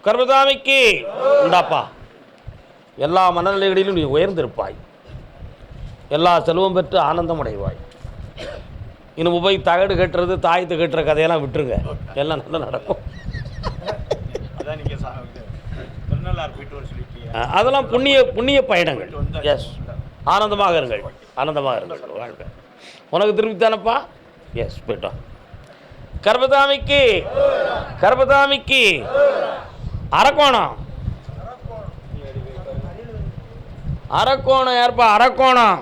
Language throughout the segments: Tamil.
கர்மசாமிக்கு உண்டாப்பா. எல்லா மனநிலைகளிலும் நீ உயர்ந்திருப்பாய், எல்லா செல்வம் பெற்று ஆனந்தம் அடைவாய். இன்னும் போய் தகடு கட்டுறது தாயத்து கட்டுற கதையெல்லாம் விட்டுருங்க, எல்லாம் நல்லா நடக்கும். அதெல்லாம் புண்ணிய புண்ணிய பயணங்கள். எஸ், ஆனந்தமாக இருங்கள், ஆனந்தமாக இருங்கள், வாழ்க. உனக்கு திரும்பி தானப்பா? எஸ், போயிட்டோம். கர்மசாமிக்கு கர்மசாமிக்கு அரக்கோணம். அரக்கோணம் யாருப்பா? அரக்கோணம்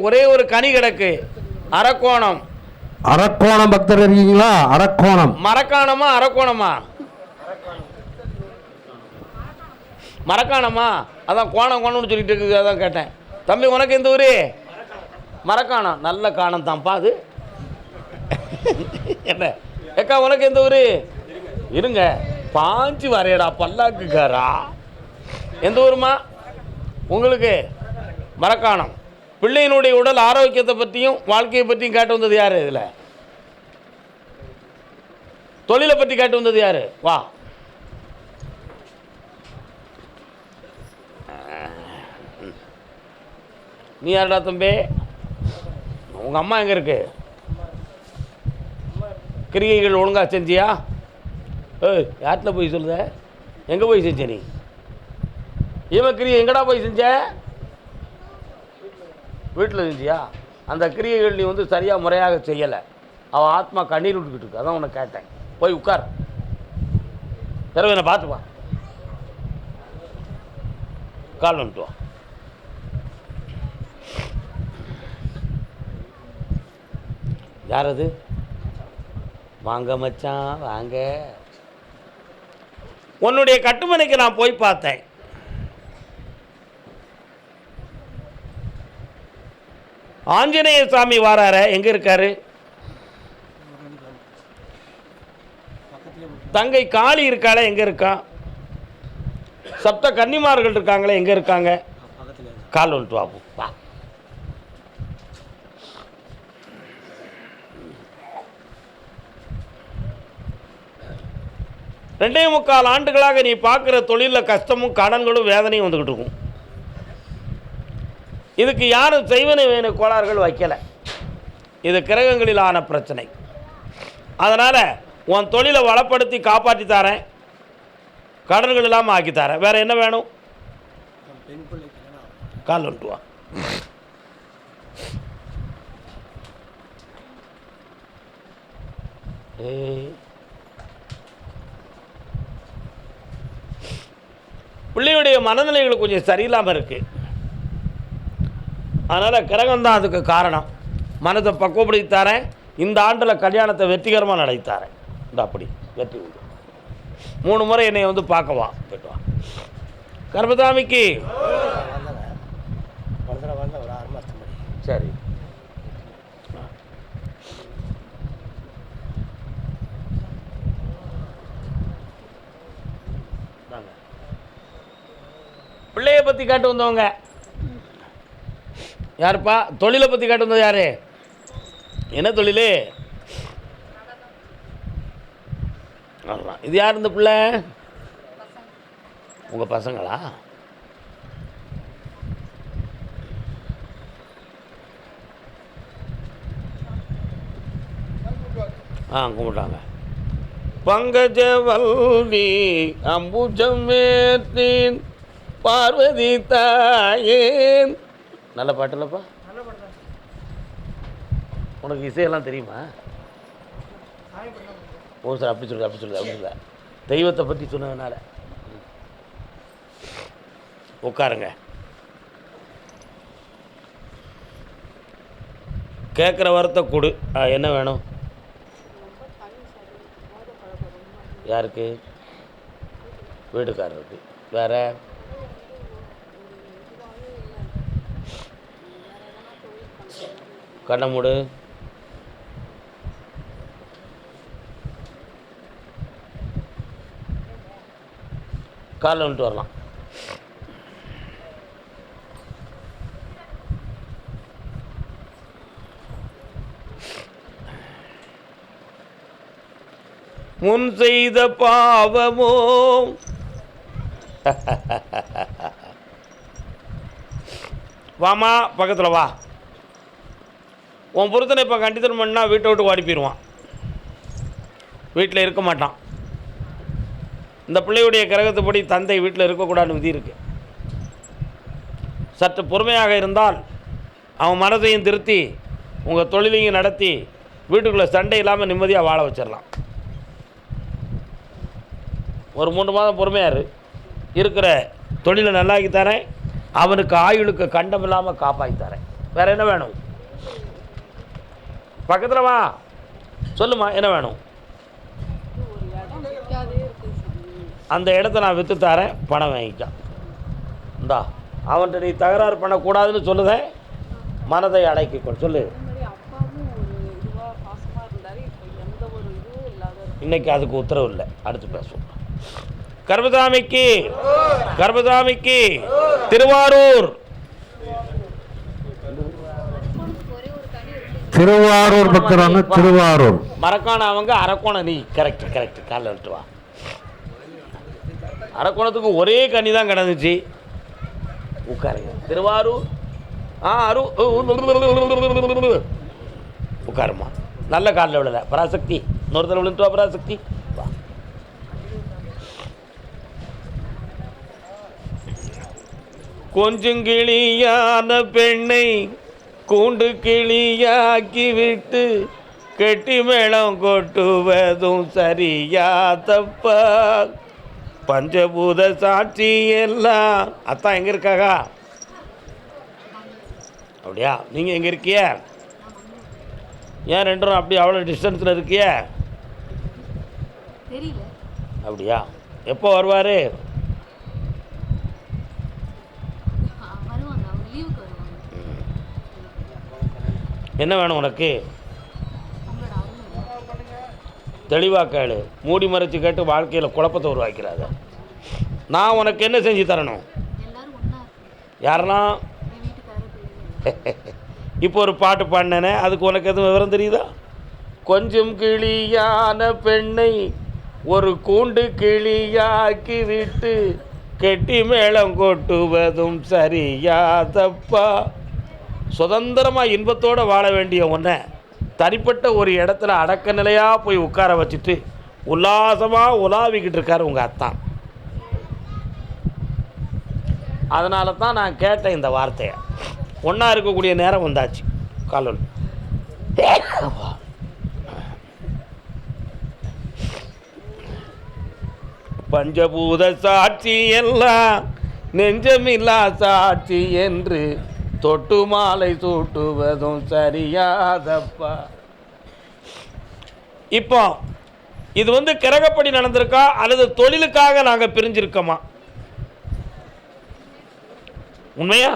ஒரே ஒரு கனி கிடக்கு. அரக்கோணம். அரக்கோணம் பக்தர் இருக்கீங்களா? அரக்கோணம். மரக்காணமா அரக்கோணமா? மரக்காணமா? அதான் கோணம் கோணம்னு சொல்லிட்டு இருக்குது, அதான் கேட்டேன். தம்பி உனக்கு எந்த ஊர்? மரக்காணம். நல்ல காணம் தான்ப்பா அது. என்ன ஏக்கா உனக்கு எந்த ஊர்? இருங்க, பாஞ்சு வரையடா பல்லாக்குக்காரா. எந்த ஊருமா உங்களுக்கு? மரக்காணம். பிள்ளையினுடைய உடல் ஆரோக்கியத்தை பற்றியும் வாழ்க்கையை பற்றியும் கேட்டு வந்தது யார்? இதில் தொழிலை பற்றி கேட்டு வந்தது யார்? வா. நீ யாருடா தம்பி? உங்கள் அம்மா எங்கே இருக்கு? கிரிகைகள் ஒழுங்காக செஞ்சியா? யார்கிட்ட போய் சொல்லுத? எங்கே போய் செஞ்ச நீ? இவன் கிரியை எங்கடா போய் செஞ்ச? வீட்டில் செஞ்சியா? அந்த கிரியைகள் நீ வந்து சரியாக முறையாக செய்யலை. அவள் ஆத்மா கண்ணீர் விட்டுக்கிட்டு இருக்கு, அதான் உன்னை கேட்டேன். போய் உட்கார், பிறகு என்னை பார்த்துப்பா. கால் வந்துட்டு வா. யார் அது? வாங்க மச்சான் வாங்க. உன்னுடைய கட்டுமனைக்கு நான் போய் பார்த்தேன். ஆஞ்சநேய சாமி வாரார, எங்க இருக்காரு? தங்கை காளி இருக்காளே, எங்க இருக்கா? சப்த கன்னிமார்கள் இருக்காங்களே, எங்க இருக்காங்க? கால் வந்துட்டு வா. வா. ரெண்டே 3/4 ஆண்டுகளாக நீ பார்க்குற தொழிலில் கஷ்டமும் கடன்களும் வேதனையும் வந்துக்கிட்டு இருக்கும். இதுக்கு யாரும் செய்வனை வேணு கோளாறுகள் வைக்கலை. இது கிரகங்களிலான பிரச்சனை. அதனால் உன் தொழிலை வளப்படுத்தி காப்பாற்றி தரேன், கடன்கள் இல்லாமல் ஆக்கி தரேன். வேறு என்ன வேணும்? கால் வந்துட்டு வா. பிள்ளையுடைய மனநிலைகள் கொஞ்சம் சரியில்லாமல் இருக்குது. அதனால் கிரகம்தான் அதுக்கு காரணம். மனதை பக்குவப்படுத்தி தரேன். இந்த ஆண்டில் கல்யாணத்தை வெற்றிகரமாக நடத்தித்தாரேன். இந்த அப்படி வெற்றி உண்டு. 3 முறை என்னை வந்து பார்க்கவா கேட்டுவா. கர்மசாமிக்கு சரி. பிள்ளையை பற்றி கேட்டு வந்தவங்க யாருப்பா? தொழிலை பற்றி கேட்டு வந்தது யாரு? என்ன தொழில்? இது யார் இந்த பிள்ளை? உங்கள் பசங்களா? கும்பிட்டாங்க. பங்கஜவல்வி அம்புஜமேற்றின் பார்வதி தாயேன். நல்ல பாட்டு இல்லைப்பா? உனக்கு இசையெல்லாம் தெரியுமா? ஓ சார், அப்படி சொல்லுது அப்படி சொல்லுது அப்படி சொல்ல. தெய்வத்தை பற்றி சொன்னதுனால உட்காருங்க. கேட்குற வரத்தை கொடு. என்ன வேணும்? யாருக்கு? வீட்டுக்காரருக்கு. வேற? கண்ணை மூடு. காலைல வந்துட்டு வரலாம். முன் செய்த பாவமோ வாமா பக்கத்தில் வா. உன் புருத்தனை இப்போ கண்டித்தனம் பண்ணால் வீட்டை விட்டு ஓடி போயிடுவான், வீட்டில் இருக்க மாட்டான். இந்த பிள்ளையுடைய கிரகத்துப்படி தந்தை வீட்டில் இருக்கக்கூடாதுன்னு விதி இருக்குது. சற்று பொறுமையாக இருந்தால் அவன் மனதையும் திருத்தி உங்கள் தொழிலையும் நடத்தி வீட்டுக்குள்ளே சண்டை இல்லாமல் நிம்மதியாக வாழ வச்சிடலாம். ஒரு 3 மாதம் பொறுமையார் இருக்கிற தொழிலை நல்லாக்கி தரேன், அவனுக்கு ஆயுளுக்கு கண்டம் இல்லாமல் காப்பாற்றி தரேன். வேறு என்ன வேணும்? பக்கத்தில் வா, சொல்லுமா என்ன வேணும்? அந்த இடத்த நான் விற்று தரேன், பணம் வாங்கிக்கான். இந்தா அவன்கிட்ட நீ தகராறு பண்ணக்கூடாதுன்னு சொல்லுதேன், மனதை அடக்கிக்கொள். சொல்லு. இன்னைக்கு அதுக்கு உத்தரவு இல்லை, அடுத்து பேசுவோம். கர்மசாமிக்கு கர்மசாமிக்கு திருவாரூர் திருவாரூர் பக்தரான திருவாரூர் மரக்கான அவங்க அரக்கோணம். நீ கரெக்ட் கரெக்ட், காலைல விட்டு வா. அரக்கோணத்துக்கு ஒரே கனி தான் கிடந்துச்சு. உட்காருங்க. திருவாரூர் உட்காருமா. நல்ல காலில் விழல பராசக்தி, இன்னொருத்தர் விழுந்துட்டு வா பராசக்தி. வா. கொஞ்சம் கிளியான பெண்ணை கூண்டு கிளியாக்கி விட்டு கெட்டி மேளம் கொட்டுவதும் சரியா தப்பா? பஞ்சபூத சாட்சி எல்லாம். அத்தான் எங்கே இருக்காகா? அப்படியா? நீங்கள் எங்கே இருக்கிய? ஏன் 2 அப்படி அவ்வளோ டிஸ்டன்ஸில் இருக்கிய? அப்படியா? எப்போ வருவார்? என்ன வேணும் உனக்கு? தெளிவாக கேளு, மூடி மறைச்சு கேட்டு வாழ்க்கையில் குழப்பத்தை உருவாக்கிறாங்க. நான் உனக்கு என்ன செஞ்சு தரணும்? யாரெல்லாம் இப்போ ஒரு பாட்டு பாடினேனே, அதுக்கு உனக்கு எதுவும் விவரம் தெரியுதா? கொஞ்சம் கிளியான பெண்ணை ஒரு கூண்டு கிளியாக்கி விட்டு கெட்டி மேளம் கொட்டுவதும் சரியா தப்பா? சுதந்திரமாக இன்பத்தோடு வாழ வேண்டிய ஒன்றை தனிப்பட்ட ஒரு இடத்துல அடக்க நிலையாக போய் உட்கார வச்சுட்டு உல்லாசமாக உலாவிக்கிட்டு இருக்கார் உங்கள் அத்தான். அதனால தான் நான் கேட்டேன் இந்த வார்த்தையை. ஒன்றா இருக்கக்கூடிய நேரம் வந்தாச்சு. காலல் பஞ்சபூத சாட்சி எல்லாம் நெஞ்சமில்லா சாட்சி என்று தொட்டு மாலை சூட்டுவதும் சரியாதப்பா. இப்போ இது கிரகப்படி நடந்திருக்கா அல்லது தொழிலுக்காக நாங்கள் பிரிஞ்சிருக்கோமா? உண்மையா?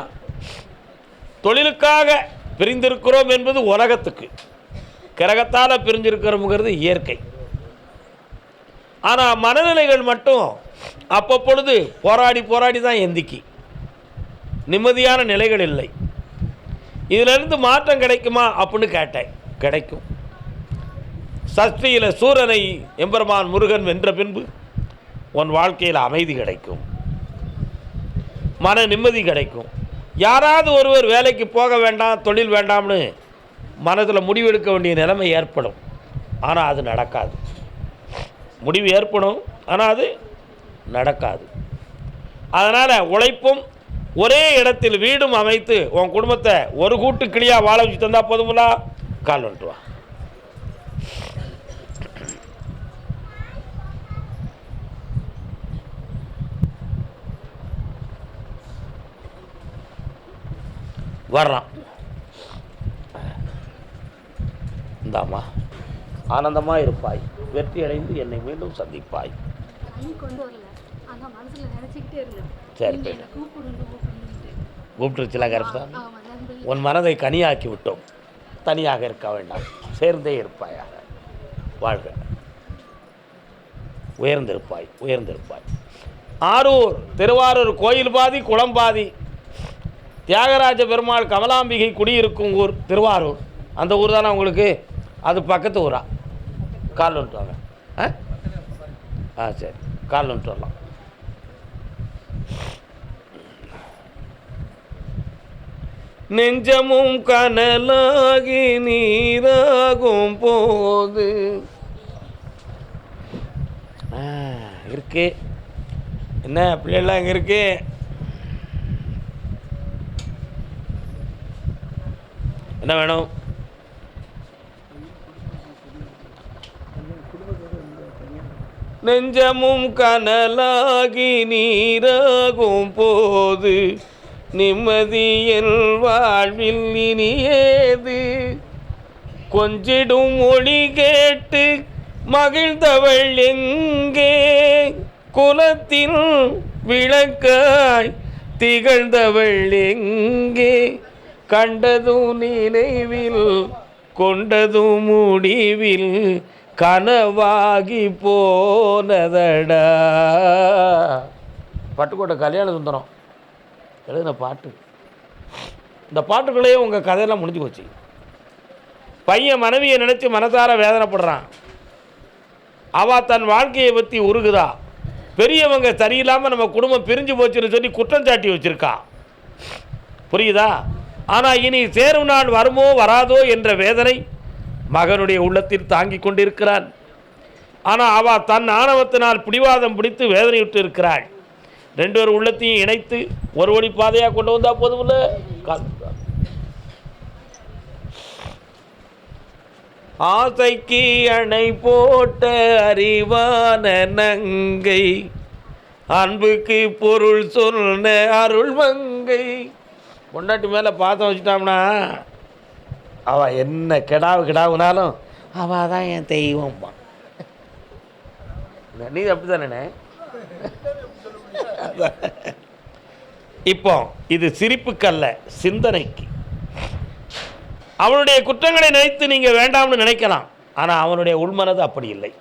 தொழிலுக்காக பிரிந்திருக்கிறோம் என்பது உலகத்துக்கு, கிரகத்தால் பிரிஞ்சிருக்கிறோம்ங்கிறது இயற்கை. ஆனால் மனநிலைகள் மட்டும் அப்பப்பொழுது போராடி போராடி தான் எந்திக்கி நிம்மதியான நிலைகள் இல்லை. இதிலிருந்து மாற்றம் கிடைக்குமா அப்படின்னு கேட்டேன். கிடைக்கும். சஷ்டியில் சூரனை எம்பெருமான் முருகன் வென்ற பின்பு உன் வாழ்க்கையில் அமைதி கிடைக்கும், மன நிம்மதி கிடைக்கும். யாராவது ஒருவர் வேலைக்கு போக வேண்டாம், தொழில் வேண்டாம்னு மனதில் முடிவெடுக்க வேண்டிய நிலைமை ஏற்படும். ஆனால் அது நடக்காது. முடிவு ஏற்படும், ஆனால் அது நடக்காது. அதனால் உழைப்பும் ஒரே இடத்தில் வீடும் அமைத்து உன் குடும்பத்தை ஒரு கூட்டு கிளியாக வாழ வச்சு தந்தா போதுங்களா? கால் வந்துட்டு வா. வர்றான். இந்தாம்மா, ஆனந்தமாக இருப்பாய், வெற்றி அடைந்து என்னை மீண்டும் சந்திப்பாய். சரி, கூப்பிட்டுருச்சுல கருப்பா. உன் மனதை கனியாக்கி விட்டோம். தனியாக இருக்க வேண்டாம், சேர்ந்தே இருப்பாயாக. வாழ்க, உயர்ந்திருப்பாய், உயர்ந்திருப்பாய். ஆரூர் திருவாரூர் கோயில் பாதி குளம் பாதி. தியாகராஜ பெருமாள் கமலாம்பிகை குடியிருக்கும் ஊர் திருவாரூர். அந்த ஊர் தானே உங்களுக்கு? அது பக்கத்து ஊரா? கால் வந்துட்டு வாங்க. சரி, கால் வந்துட்டு வரலாம். நெஞ்சமும் கனலாகி நீராகும் போது இருக்கு. என்ன பிள்ளைலாம் இங்கே இருக்கு? என்ன வேணும்? நெஞ்சமும் கனலாகி நீராகும் போது நிம்மதியில் வாழ்வில் இனியேது. கொஞ்சிடும் மொழி கேட்டு மகிழ்ந்தவள் எங்கே? குலத்தில் விளக்காய் திகழ்ந்தவள் எங்கே? கண்டதும் நினைவில் கொண்டதும் முடிவில் கனவாகி போனதடா. பட்டுக்கோட்டை கல்யாண சுந்தரம் எழுதின பாட்டு. இந்த பாட்டுக்குள்ளேயே உங்கள் கதையெல்லாம் முடிஞ்சு போச்சு. பையன் மனைவியை நினச்சி மனசார வேதனைப்படுறான். அவள் தன் வாழ்க்கையை பற்றி உருகுதா. பெரியவங்க சரியில்லாமல் நம்ம குடும்பம் பிரிஞ்சு போச்சுன்னு சொல்லி குற்றம் சாட்டி வச்சுருக்கா. புரியுதா? ஆனால் இனி சேரும் நாள் வருமோ வராதோ என்ற வேதனை மகனுடைய உள்ளத்தில் தாங்கி கொண்டிருக்கிறான். ஆனால் அவள் தன் ஆணவத்தினால் பிடிவாதம் பிடித்து வேதனையுற்று இருக்கிறாள். ரெண்டு பேர் உள்ளத்தையும் இணைத்து ஒரு வழி பாதையாக கொண்டு வந்தால் போதுமில்ல. ஆசைக்கு அணை போட்ட அறிவான நங்கை, அன்புக்கு பொருள் சொன்ன அருள் மங்கை. பொண்டாட்டி மேலே பாசம் வச்சுட்டாம்னா அவள் என்ன கிடாவுனாலும் அவள் தான் என் தெய்வம்மா. நீ அப்படி தானே? இப்போ இது சிரிப்புக்கல்ல, சிந்தனைக்கு. அவனுடைய குற்றங்களை நினைத்து நீங்கள் வேண்டாம்னு நினைக்கலாம். ஆனால் அவனுடைய உள்மனது அப்படி இல்லை,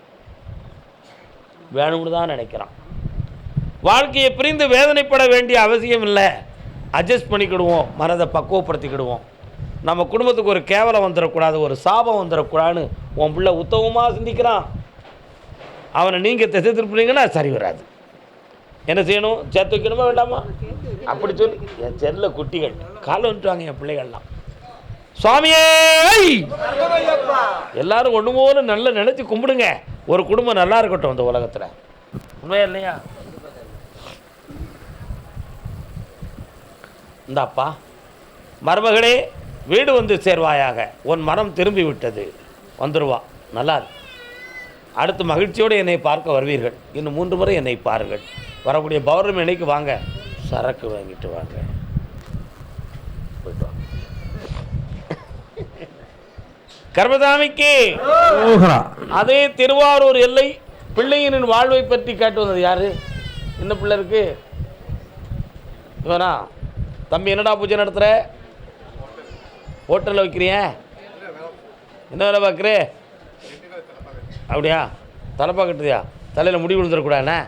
வேணும்னு தான் நினைக்கிறான். வாழ்க்கையை பிரிந்து வேதனைப்பட வேண்டிய அவசியம் இல்லை. அட்ஜஸ்ட் பண்ணிக்கிடுவோம், மனதை பக்குவப்படுத்திக்கிடுவோம். நம்ம குடும்பத்துக்கு ஒரு கேவலம் வந்துடக்கூடாது, ஒரு சாபம் வந்துடக்கூடாதுன்னு உன் பிள்ளை உத்தமமாக சிந்திக்கிறான். அவனை நீங்கள் திசை திருப்பினீங்கன்னா சரி வராது. என்ன செய்யணும்? சேர்த்து வைக்கணுமா வேண்டாமா? அப்படி சொல்லி என் செல்ல குட்டிகள் காலை வந்துட்டுவாங்க. என் பிள்ளைகள்லாம் சுவாமியே எல்லாரும் ஒன்று போல நல்லா நினச்சி கும்பிடுங்க. ஒரு குடும்பம் நல்லா இருக்கட்டும் இந்த உலகத்தில். உண்மையா இல்லையா? இந்தாப்பா மருமகளே, வீடு வந்து சேர்வாயாக. உன் மனம் திரும்பி விட்டது, வந்துடுவா. நல்லா இருக்கு. அடுத்து மகிழ்ச்சியோடு என்னை பார்க்க வருவீர்கள். இன்னும் 3 முறை என்னை பாருங்கள். வரக்கூடிய பௌர்ணமி அன்னைக்கு வாங்க, சரக்கு வாங்கிட்டு வாங்க. போயிட்டு வாங்க. கர்மசாமிக்கு அதே திருவாரூர் எல்லை பிள்ளையின் வாழ்வை பற்றி கேட்டு வந்தது யாரு? என்ன பிள்ளை இருக்கு? இவனா? தம்பி என்னடா பூஜை நடத்துகிற? ஹோட்டலில் வைக்கிறிய? என்ன வேலை பார்க்குற? அப்படியா? தலைப்பா கட்டுதியா? தலையில் முடி விழுந்துடக்கூடாதுண்ணே.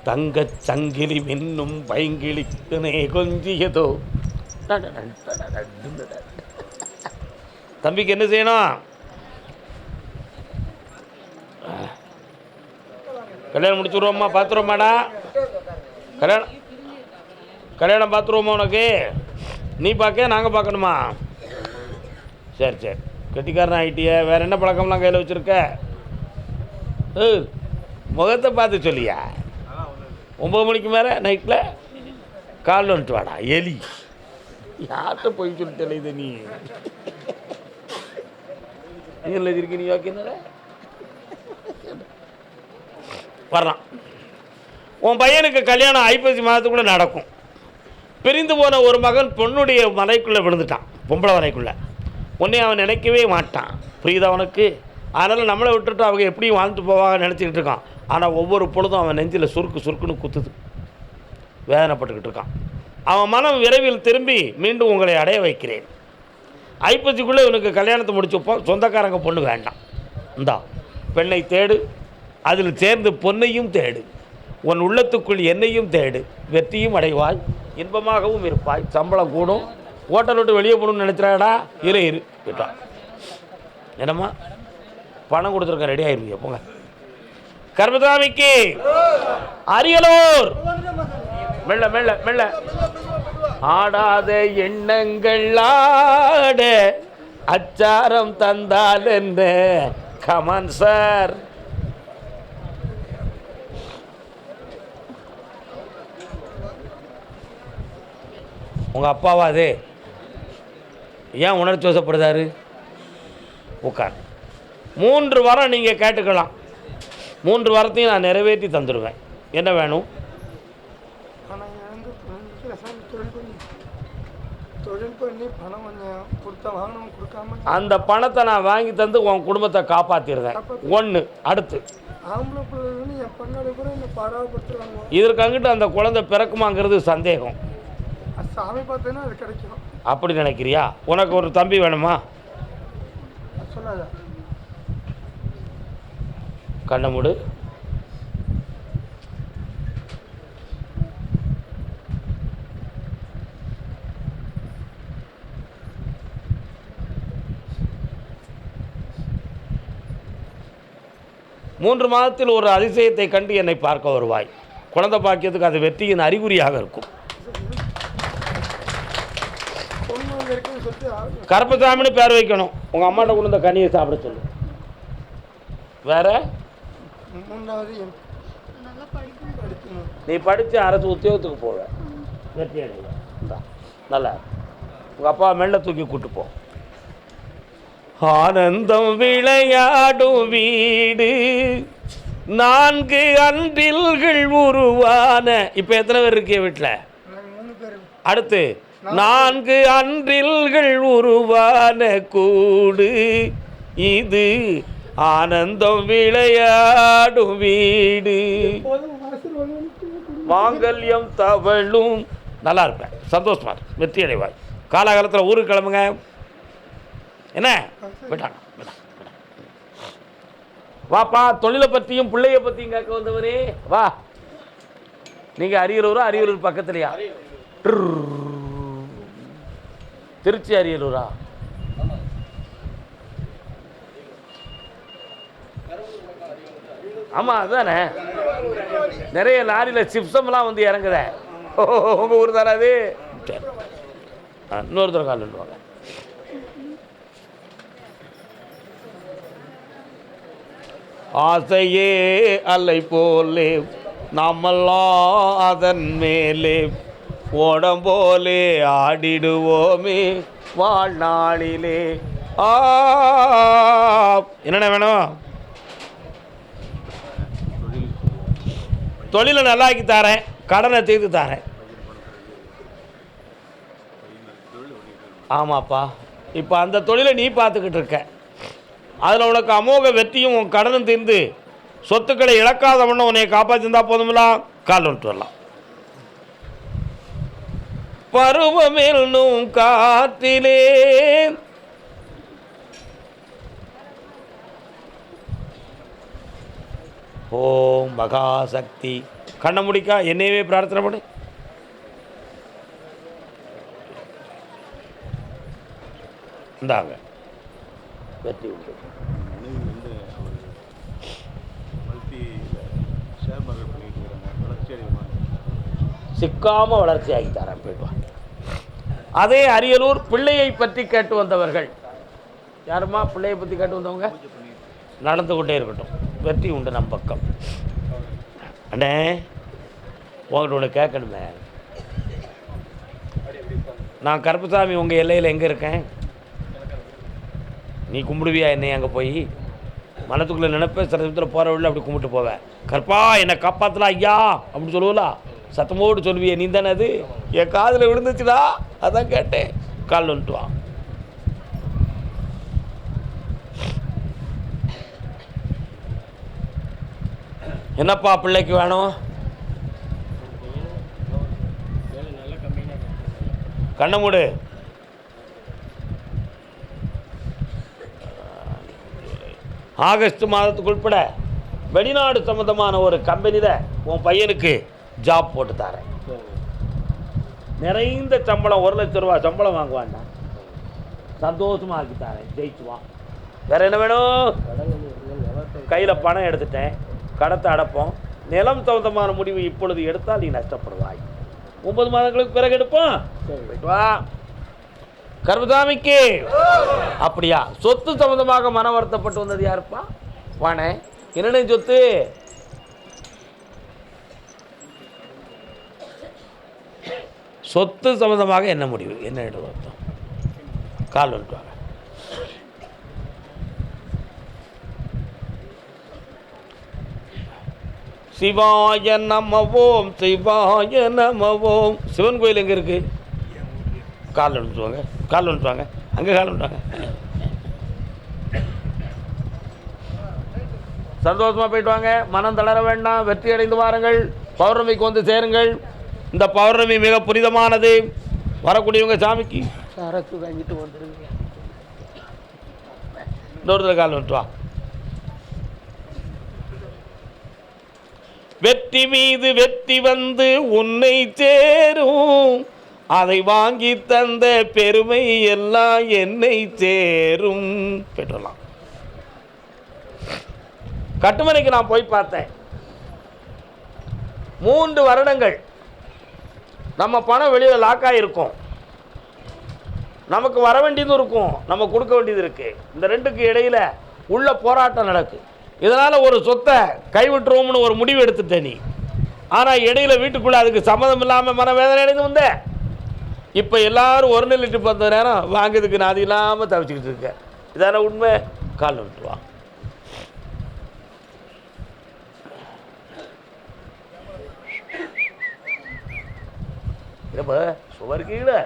தங்கச் சங்கிலி மின்னும் பைங்கிளிக்குனே கொஞ்சியதோ. தம்பிக்கு என்ன செய்யணும்? கல்யாணம் முடிச்சுடுவோம்மா, பார்த்துருவோம்மாடா. கல்யாணம் பார்த்துருவோமா? உனக்கு நீ பார்க்க நாங்கள் பார்க்கணுமா? சரி சரி, கெட்டிக்காரன் ஆகிட்டிய. வேறு என்ன பழக்கம்லாம் கையில் வச்சுருக்க? முகத்தை பார்த்து சொல்லியா? 9 மணிக்கு மேலே நைட்டில் காலில் வந்துட்டு வாடா. எலி யார்கிட்ட போய் சொல்லிட்டல இதை நீ எழுதிருக்க. நீ ஓகேனால வரலாம். உன் பையனுக்கு கல்யாணம் ஐப்பசி மாதத்துக்குள்ளே நடக்கும். பிரிந்து போன ஒரு மகன் பொண்ணுடைய மலைக்குள்ளே விழுந்துட்டான், பொம்பளை மலைக்குள்ளே. உடனே அவன் நினைக்கவே மாட்டான். புரியுதா அவனுக்கு? அதனால் நம்மளை விட்டுட்டு அவங்க எப்படியும் வாழ்ந்துட்டு போவாங்க நினச்சிக்கிட்டு இருக்கான். ஆனால் ஒவ்வொரு பொழுதும் அவன் நெஞ்சில் சுருக்குன்னு குத்துது, வேதனைப்பட்டுக்கிட்டு இருக்கான். அவன் மனம் விரைவில் திரும்பி மீண்டும் உங்களை அடைய வைக்கிறேன். ஐப்பசிக்குள்ளே இவனுக்கு கல்யாணத்தை முடிச்சப்போ சொந்தக்காரங்க பொண்ணு வேண்டாம். இந்தா பெண்ணை தேடு, அதில் சேர்ந்து பொன்னையும் தேடு, உன் உள்ளத்துக்குள் என்னையும் தேடு, வெற்றியும் அடைவாய், இன்பமாகவும் இருப்பாய், சம்பளம் கூடும். ஹோட்டல் விட்டு வெளியே போகணும்னு நினச்சிடாடா, இரு கேட்டான். என்னம்மா பணம் கொடுத்துருக்க ரெடி ஆயிருவீங்க போங்க. கருப்பசாமிக்கு அரியலூர். மெல்ல மெல்ல மெல்ல. ஆடாத எண்ணங்கள் ஆட அச்சாரம் தந்தால் என்ன. Come on sir. உங்கள் அப்பாவா அது? ஏன் உணர்ச்சி வசப்படுதாரு? உட்கார். 3 வாரம் நீங்கள் கேட்டுக்கலாம். 3 வாரத்தையும் நான் நிறைவேற்றி தந்துடுவேன். என்ன வேணும்? அந்த பணத்தை நான் வாங்கி தந்து உன் குடும்பத்தை காப்பாற்றிடுறேன். 1. அடுத்து இதற்கு அங்கிட்டு அந்த குழந்தை பிறக்குமாங்கிறது சந்தேகம். சாமி பார்த்தேன்னா அது கிடைக்கும். அப்படி நினைக்கிறியா? உனக்கு ஒரு தம்பி வேணுமா? சொல்லாத. கண்ணை மூடு. மூன்று மாதத்தில் ஒரு அதிசயத்தை கண்டு என்னை பார்க்க வருவாய். குழந்தை பாக்கியத்துக்கு அது வெற்றியின் அறிகுறியாக இருக்கும். கருப்பசாமின்னு பேர் வைக்கணும். உங்கள் அம்மாட்ட கொண்டு இந்த கனியை சாப்பிட சொல்லு. வேற நீ படித்து அரசு உத்தியோகத்துக்கு போவ, வெற்றி அடைவ. நல்லா உங்கள் அப்பா மெல்ல தூக்கி கூட்டு போ. ஆனந்தம் விளையாடும் வீடு 4 அன்றில்கள் உருவான. இப்போ எத்தனை பேர் இருக்கே வீட்டில்? அடுத்து 4 அன்றில்கள் உருவான கூடு இது ஆனந்தம் விளையாடும் வீடு. மாங்கல்யம் தவழும். நல்லா இருப்பேன், சந்தோஷமா இருக்கு, வெற்றி அடைவாய். காலகாலத்தில் ஊருக்கு கிளம்புங்க. என்ன விட்டாங்க? வாப்பா, தொழிலை பற்றியும் பிள்ளைய பற்றியும் கேட்க வந்தவரே வா. நீங்கள் அரியலூரா? அரியலூர் பக்கத்துலையா? திருச்சி அரியலூரா? ஆமாம் அதுதானே. நிறைய லாரியில் சிப்ஸம்லாம் வந்து இறங்குத. உங்கள் ஊர் தானே அது? சரி, இன்னொருத்தர் கால் சொல்லுவாங்க. ஆசையே அலை போலே நாமெல்லாம் அதன் மேலே ஓடம் போலே ஆடிடுவோமே வாழ்நாளிலே. என்னென்ன வேணும்? தொழிலை நல்லாக்கி தரேன், கடனை தீர்த்து தரேன். ஆமாப்பா, இப்போ அந்த தொழிலை நீ பார்த்துக்கிட்டு இருக்க. அதில் உனக்கு அமோக வெற்றியும் உன் கடனும் தீர்ந்து சொத்துக்களை இழக்காதவண்ண உன்னை காப்பாற்றிருந்தா போதுமில்லா. கால் வந்துட்டு வரலாம். பருவமென்னும் காற்றிலே ஓம் மகாசக்தி. கண்ணை முடிக்கா என்னையவே பிரார்த்தனை பண்ணு. இந்தாங்க வெற்றி உண்டு. சிக்காமல் வளர்ச்சி ஆகி தரேன், போயிடுவான். அதே அரியலூர் பிள்ளையை பற்றி கேட்டு வந்தவர்கள் யாருமா? பிள்ளையை பற்றி கேட்டு வந்தவங்க நடந்து கொண்டே இருக்கட்டும், வெற்றி உண்டு நம் பக்கம். அண்ணே உங்கள்கிட்ட ஒன்று கேட்கணுமே. நான் கருப்பசாமி உங்கள் எல்லையில் எங்கே இருக்கேன்? நீ கும்பிடுவியா என்னை? அங்கே போய் மனத்துக்குள்ளே நினைப்பேன், சில சமயத்தில் போகிற வழியில் அப்படி கும்பிட்டு போவேன். கற்பா என்னை காப்பாற்றலாம் ஐயா அப்படின்னு சொல்லுவலா, சத்தமோடு சொல்லுவியே நீ தானே? அது என் காதில் விழுந்துச்சுடா, அதான் கேட்டேன். கால் வந்துட்டு வா. என்னப்பா பிள்ளைக்கு வேணும்? கண்ணை மூடு. ஆகஸ்ட் மாதத்துக்கு உட்பட வெளிநாடு சம்மந்தமான ஒரு கம்பெனியில் உன் பையனுக்கு ஜாப் போட்டு தரேன். நிறைந்த சம்பளம், 1 லட்சம் ரூபா சம்பளம் வாங்குவான்டா. சந்தோஷமாக ஆக்கி தரேன், ஜெயிச்சுவான். வேற என்ன வேணும்? கையில் பணம் எடுத்துட்டேன், கடத்தை அடைப்போம், நிலம் சம்பந்தமான முடிவு இப்பொழுது எடுத்தால் நீ நஷ்டப்படுவாய். 9 மாதங்களுக்கு பிறகு எடுப்போம். போயிட்டு வா. கர்மசாமிக்கு அப்படியா? சொத்து சம்பந்தமாக மன வருத்தப்பட்டு வந்தது யாருப்பா? வானே, என்னென்ன சொத்து? சொத்து சம்பந்தமாக என்ன முடிவு, என்ன வருத்தம்? கால் வந்துட்டாங்க. சிவாய நமவோம், சிவாய நமவோம். சிவன் கோயில் எங்கே இருக்கு? கால் வந்துட்டுவாங்க, கால் வந்துட்டுவாங்க, அங்கே கால் வந்துட்டாங்க. சந்தோஷமா போயிட்டு வாங்க. மனம் தளர வேண்டாம். வெற்றி அடைந்து வாருங்கள். பௌர்ணமிக்கு வந்து சேருங்கள். இந்த பௌர்ணமி மிக புனிதமானது. வரக்கூடியவங்க சாமிக்கு சரக்கு வாங்கிட்டு வந்துருங்க. இன்னொரு கால் வந்துட்டு வா. வெற்றி மீது வெற்றி வந்து உன்னை சேரும், அதை வாங்கி தந்த பெருமை எல்லாம் என்னை சேரும். பெற்றலாம். கட்டுமனைக்கு நான் போய் பார்த்தேன். 3 வருடங்கள் நம்ம பணம் வெளியில் லாக்காக இருக்கும். நமக்கு வர வேண்டியதும் இருக்கும், நம்ம கொடுக்க வேண்டியது இருக்குது. இந்த ரெண்டுக்கு இடையில் உள்ள போராட்டம் நடக்கு. இதனால் ஒரு சொத்தை கைவிட்டுருவோம்னு ஒரு முடிவு எடுத்துட்டேன் நீ. ஆனால் இடையில வீட்டுக்குள்ளே அதுக்கு சம்மதம் இல்லாமல் மனவேதனை அடைந்து வந்தேன். இப்போ எல்லாரும் 1 லிட்டர் 10 நேரம் வாங்கிறதுக்கு நான் அது இல்லாமல் தவிச்சுக்கிட்டு இருக்கேன். இதான உண்மை? கால் விட்டுருவா. சுவர் கீழே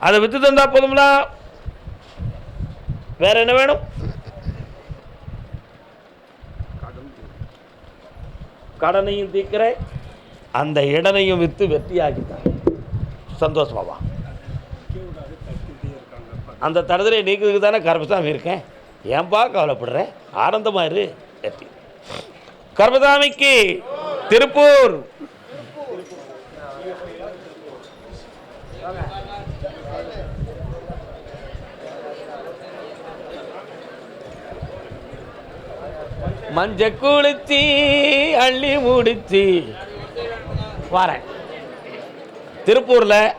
அதை வித்து தந்தா போதும்ல. வேற என்ன வேணும்? கடனையும் தீக்கிறேன், அந்த இடனையும் வித்து வெற்றியாக்கிட்டான். சந்தோஷமாவா? அந்த தடவை நீக்கிறதுக்கு தானே கர்மசாமி இருக்கேன். ஏன்பா கவலைப்படுறேன்? ஆனந்தமா இரு. வெற்றி. கர்மசாமிக்கு திருப்பூர். மஞ்ச குளிச்சி அள்ளி முடிச்சு வரேன். திருப்பூரில்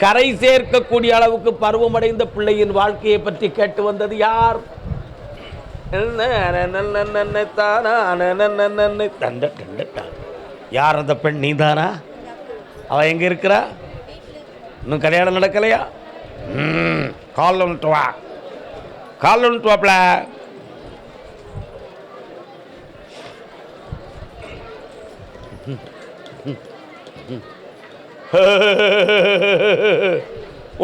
கரை சேர்க்கக்கூடிய அளவுக்கு பருவமடைந்த பிள்ளையின் வாழ்க்கையை பற்றி கேட்டு வந்தது யார்? யார் அந்த பெண்? நீ தானா? அவ எங்க இருக்கிறா? இன்னும் கல்யாணம் நடக்கலையா? கால் வந்துட்டு வா, கால் வந்துட்டு வாப்ல.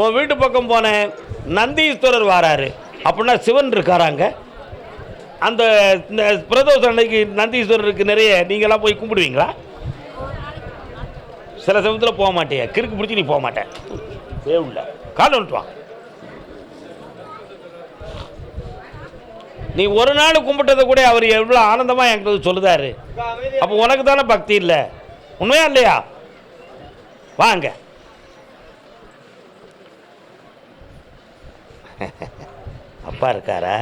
உன் வீட்டு பக்கம் போனேன், நந்தீஸ்வரர் வராரு. அப்படின்னா சிவன் இருக்காராங்க. அந்த பிரதோஷ அன்னைக்கு நந்தீஸ்வரருக்கு நிறைய நீங்களாம் போய் கும்பிடுவீங்களா? சில சமயத்தில் போக மாட்டேன், கிறுக்கு பிடிச்சி நீ போக மாட்டேன். தேவையில்லை, கால் வந்துட்டு வா. நீ ஒரு நாள் கும்பிட்டதை கூட அவர் எவ்வளோ ஆனந்தமாக என்கிட்ட சொல்லுதாரு. அப்போ உனக்கு தானே பக்தி இல்லை, உண்மையா இல்லையா? வாங்க. அப்பா இருக்காரா?